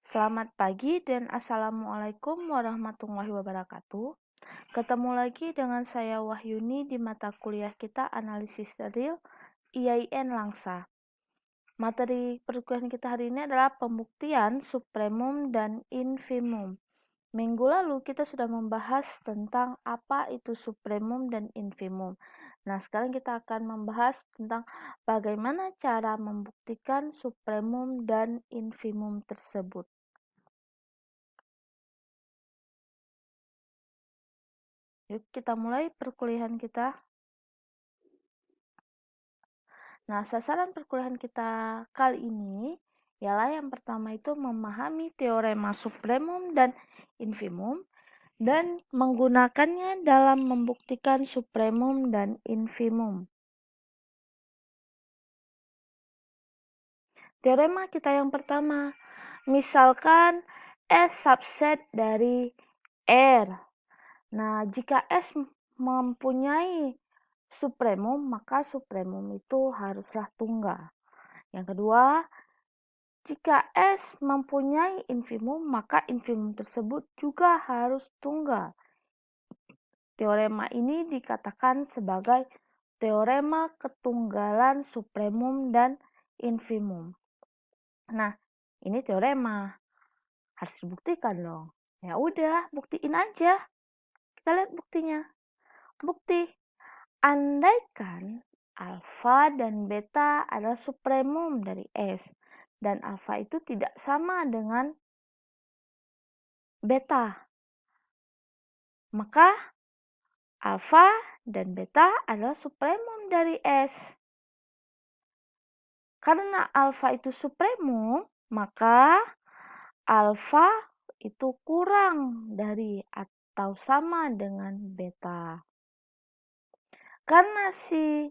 Selamat pagi dan Assalamualaikum warahmatullahi wabarakatuh. Ketemu lagi dengan saya Wahyuni di mata kuliah kita Analisis Real IAIN Langsa. Materi perkuliahan kita hari ini adalah pembuktian supremum dan infimum. Minggu lalu kita sudah membahas tentang apa itu supremum dan infimum. Nah, sekarang kita akan membahas tentang bagaimana cara membuktikan supremum dan infimum tersebut. Yuk kita mulai perkuliahan kita. Nah, sasaran perkuliahan kita kali ini ialah yang pertama itu memahami teorema supremum dan infimum dan menggunakannya dalam membuktikan supremum dan infimum. Teorema kita yang pertama, misalkan S subset dari R. Nah, jika S mempunyai supremum, maka supremum itu haruslah tunggal. Yang kedua, jika S mempunyai infimum, maka infimum tersebut juga harus tunggal. Teorema ini dikatakan sebagai teorema ketunggalan supremum dan infimum. Nah, ini teorema. Harus dibuktikan dong. Ya udah, buktiin aja. Kita lihat buktinya. Bukti. Andaikan alfa dan beta adalah supremum dari S dan alfa itu tidak sama dengan beta, maka alfa dan beta adalah supremum dari S. Karena alfa itu supremum, maka alfa itu kurang dari atau sama dengan beta. Karena si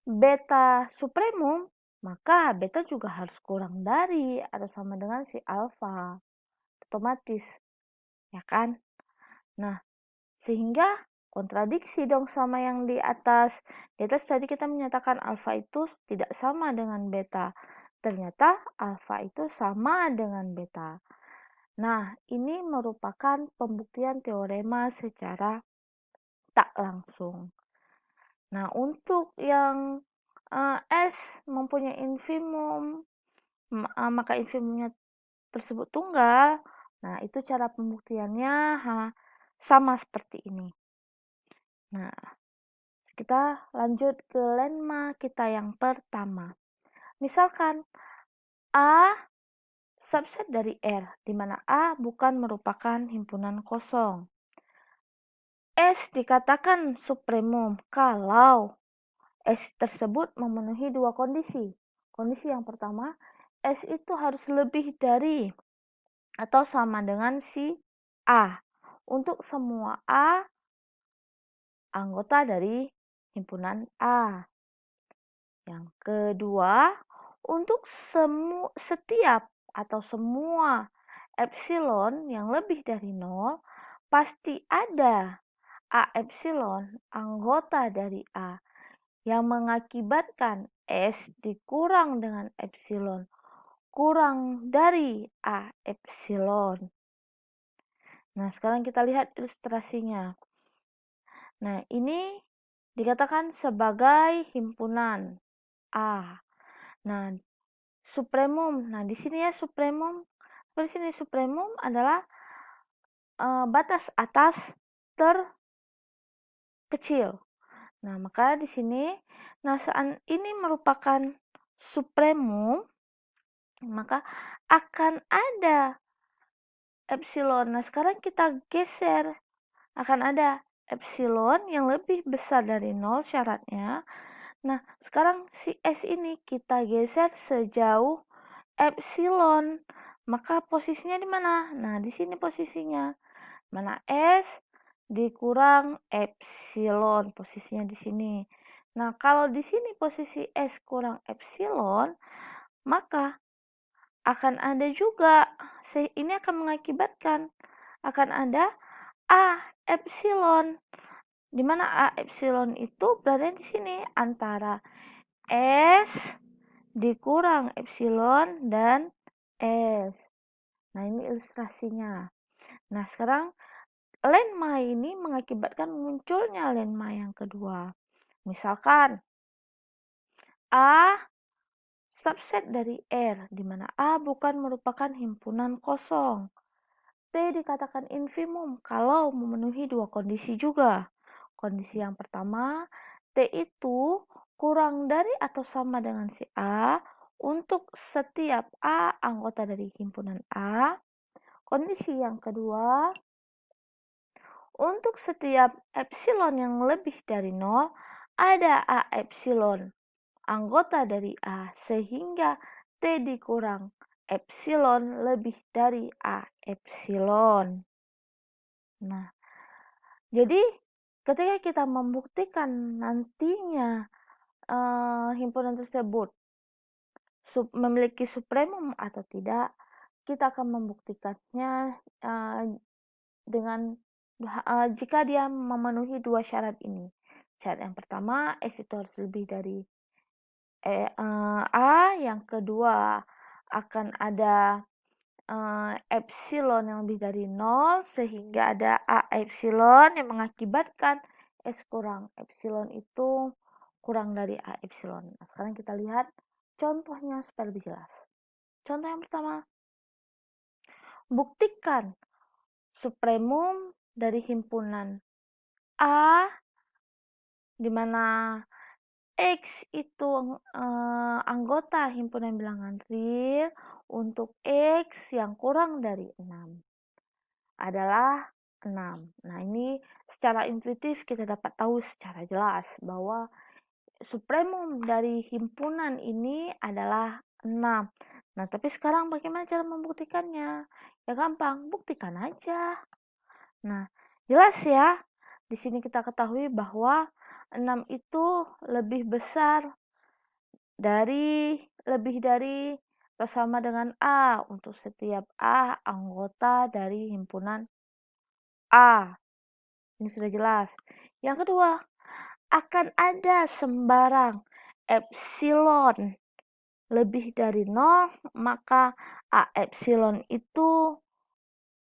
beta supremum, maka beta juga harus kurang dari atau sama dengan si alfa. Otomatis, ya kan? Nah, sehingga kontradiksi dong sama yang di atas. Di atas tadi kita menyatakan alfa itu tidak sama dengan beta. Ternyata alfa itu sama dengan beta. Nah, ini merupakan pembuktian teorema secara tak langsung. Nah, untuk yang S mempunyai infimum, maka infimumnya tersebut tunggal. Nah, itu cara pembuktiannya sama seperti ini. Nah, kita lanjut ke lemma kita yang pertama. Misalkan A subset dari R, di mana A bukan merupakan himpunan kosong. S dikatakan supremum kalau S tersebut memenuhi dua kondisi. Kondisi yang pertama, S itu harus lebih dari atau sama dengan si A. Untuk semua A anggota dari himpunan A. Yang kedua, untuk setiap atau semua epsilon yang lebih dari 0, pasti ada A epsilon anggota dari A yang mengakibatkan S dikurang dengan epsilon kurang dari A epsilon. Nah, sekarang kita lihat ilustrasinya. Nah, ini dikatakan sebagai himpunan A. Nah, supremum. Nah, di sini ya supremum. Di sini supremum adalah batas atas terkecil. Nah, maka di sini saat ini merupakan supremum, maka akan ada epsilon. Nah, sekarang kita geser. Akan ada epsilon yang lebih besar dari 0 syaratnya. Nah, sekarang si S ini kita geser sejauh epsilon. Maka posisinya di mana? Nah, di sini posisinya. Mana S dikurang epsilon, posisinya di sini. Nah, kalau di sini posisi S kurang epsilon, maka akan ada juga, ini akan mengakibatkan akan ada A epsilon, di mana A epsilon itu berada di sini antara S dikurang epsilon dan S. Nah, ini ilustrasinya. Nah, sekarang lenma ini mengakibatkan munculnya lenma yang kedua. Misalkan A subset dari R, di mana A bukan merupakan himpunan kosong. T dikatakan infimum kalau memenuhi dua kondisi juga. Kondisi yang pertama, T itu kurang dari atau sama dengan si A untuk setiap A anggota dari himpunan A. Kondisi yang kedua, untuk setiap epsilon yang lebih dari 0, ada A epsilon anggota dari A sehingga T dikurang epsilon lebih dari A epsilon. Nah, jadi ketika kita membuktikan nantinya himpunan tersebut memiliki supremum atau tidak, kita akan membuktikannya dengan jika dia memenuhi dua syarat ini. Syarat yang pertama, S itu harus lebih dari A. Yang kedua, akan ada epsilon yang lebih dari 0 sehingga ada A epsilon yang mengakibatkan S kurang epsilon itu kurang dari A epsilon. Nah, sekarang kita lihat contohnya supaya lebih jelas. Contoh yang pertama, buktikan supremum dari himpunan A di mana X itu anggota himpunan bilangan real untuk X yang kurang dari 6 adalah 6. Nah, ini secara intuitif kita dapat tahu secara jelas bahwa supremum dari himpunan ini adalah 6. Nah, tapi sekarang bagaimana cara membuktikannya? Ya gampang, buktikan aja. Nah, jelas ya. Di sini kita ketahui bahwa 6 itu lebih dari atau sama dengan A untuk setiap A anggota dari himpunan A. Ini sudah jelas. Yang kedua, akan ada sembarang epsilon lebih dari 0, maka A epsilon itu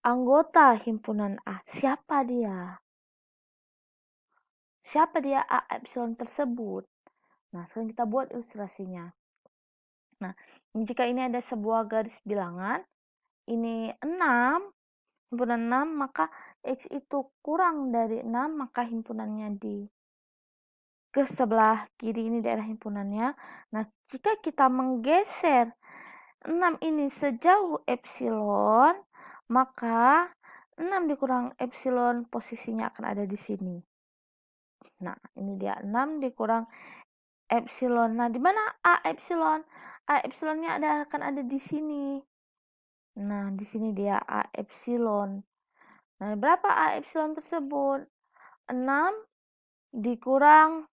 anggota himpunan A. Siapa dia? Siapa dia A epsilon tersebut? Nah, sekarang kita buat ilustrasinya. Nah, jika ini ada sebuah garis bilangan, ini 6, himpunan 6, maka X itu kurang dari 6, maka himpunannya di ke sebelah kiri ini daerah himpunannya. Nah, jika kita menggeser 6 ini sejauh epsilon, maka 6 dikurang epsilon posisinya akan ada di sini. Nah, ini dia 6 dikurang epsilon. Nah, di mana A epsilon? A epsilonnya akan ada di sini. Nah, di sini dia A epsilon. Nah, berapa A epsilon tersebut? 6 dikurang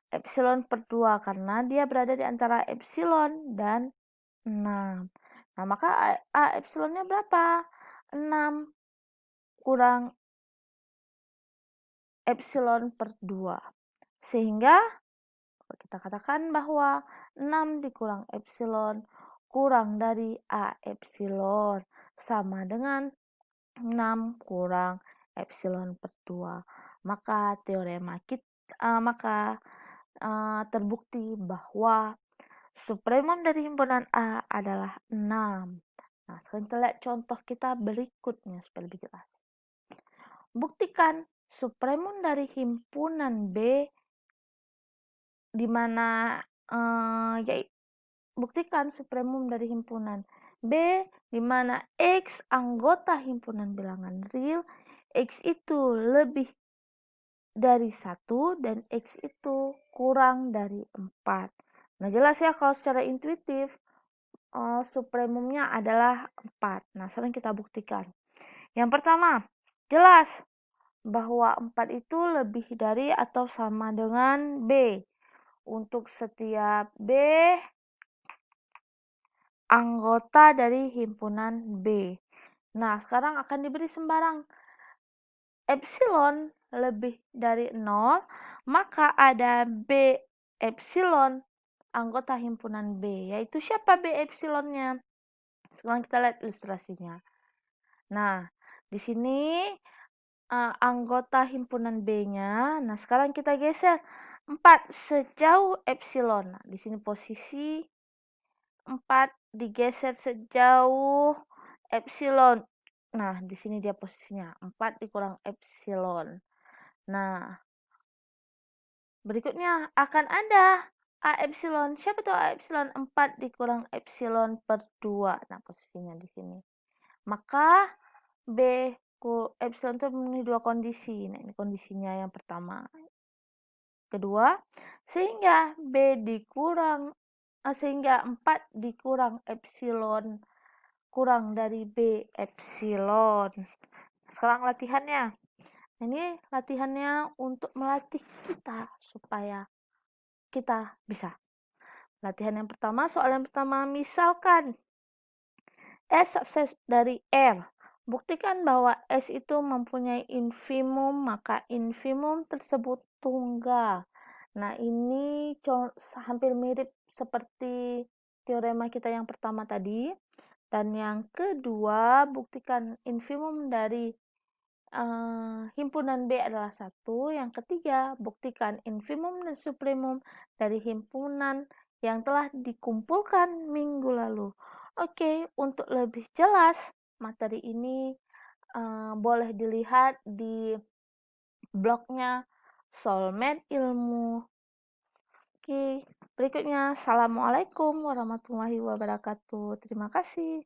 epsilon per 2 karena dia berada di antara epsilon dan 6. Nah, maka A epsilonnya berapa? 6 kurang epsilon per 2. Sehingga kita katakan bahwa 6 dikurang epsilon kurang dari A epsilon sama dengan 6 kurang epsilon per 2. Maka teorema kita terbukti bahwa supremum dari himpunan A adalah 6. Nah, sekarang kita lihat contoh kita berikutnya supaya lebih jelas. Buktikan supremum dari himpunan B di mana buktikan supremum dari himpunan B di mana X anggota himpunan bilangan real, X itu lebih dari 1 dan X itu kurang dari 4. Nah, jelas ya kalau secara intuitif supremumnya adalah 4. Nah, sekarang kita buktikan. Yang pertama, jelas bahwa 4 itu lebih dari atau sama dengan B. Untuk setiap B anggota dari himpunan B. Nah, sekarang akan diberi sembarang epsilon lebih dari 0, maka ada B epsilon anggota himpunan B. Yaitu siapa B epsilonnya? Sekarang kita lihat ilustrasinya. Nah, di sini anggota himpunan B-nya. Nah, sekarang kita geser 4 sejauh epsilon. Nah, di sini posisi 4 digeser sejauh epsilon. Nah, di sini dia posisinya 4 dikurang epsilon. Nah, berikutnya akan ada A epsilon. Siapa tuh A epsilon? 4 dikurang epsilon per 2. Nah, posisinya di sini. Maka B epsilon itu memenuhi dua kondisi. Nah, ini kondisinya yang pertama. Kedua, sehingga sehingga 4 dikurang epsilon kurang dari B epsilon. Sekarang latihannya. Ini latihannya untuk melatih kita supaya kita bisa. Latihan yang pertama, soal yang pertama, misalkan S subset dari R. Buktikan bahwa S itu mempunyai infimum, maka infimum tersebut tunggal. Nah, ini hampir mirip seperti teorema kita yang pertama tadi. Dan yang kedua, buktikan infimum dari himpunan B adalah 1. Yang ketiga, buktikan infimum dan supremum dari himpunan yang telah dikumpulkan minggu lalu. Oke, untuk lebih jelas materi ini boleh dilihat di blognya Solmed Ilmu. Oke, berikutnya Assalamualaikum warahmatullahi wabarakatuh. Terima kasih.